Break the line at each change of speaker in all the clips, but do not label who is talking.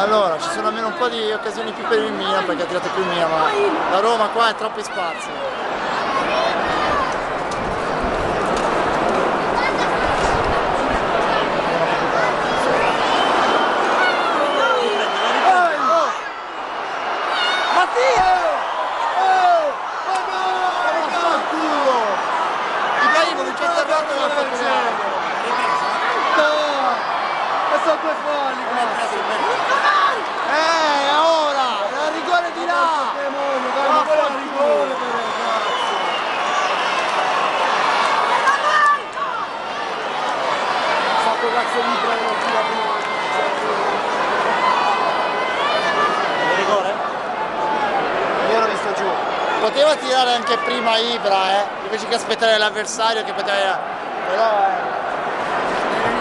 Allora, ci sono almeno un po' di occasioni più per il Milan, perché ha tirato più il Milan, ma la Roma qua è troppi spazi.
Sono due falli,
Ora! Il rigore di là!
Ma quello è un rigore per ragazzi! Fatto cazzo libero non tira prima.
Rigore?
Io l'ho visto giù. Poteva tirare anche prima Ibra, invece che aspettare l'avversario che poteva. Però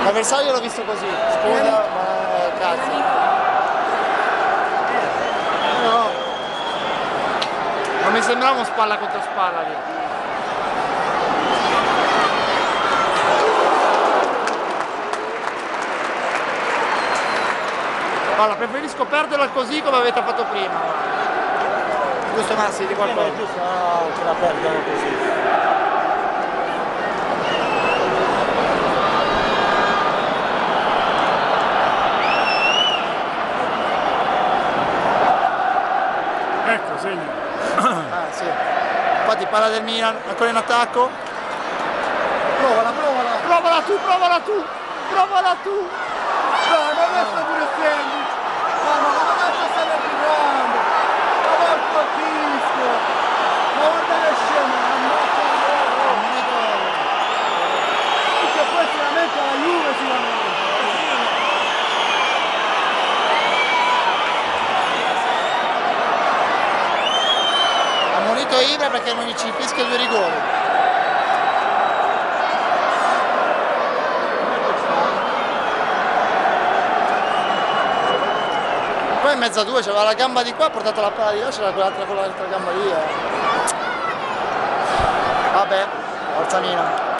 l'avversario l'ho visto così, scusa, ma cazzo. No. Non mi sembrava un spalla contro spalla lì. Allora, preferisco perderla così come avete fatto prima. Giusto Massi, di qualcosa?
È giusto, no, che la perdono così.
Ecco, segno.
Sì. Infatti parla del Milan, ancora in attacco.
Provala.
Provala tu!
No, ma adesso pure segni. Ma adesso stai arrivando. Ma porco disco. Ma guarda che scema, ammazza loro. Perché poi sicuramente la Juve si va.
Ibra perché non gli ci fischia 2 rigori. Poi in mezzo a due c'aveva la gamba di qua, ha portato la palla di là, c'era quell'altra con l'altra gamba lì. Vabbè, forza Milan.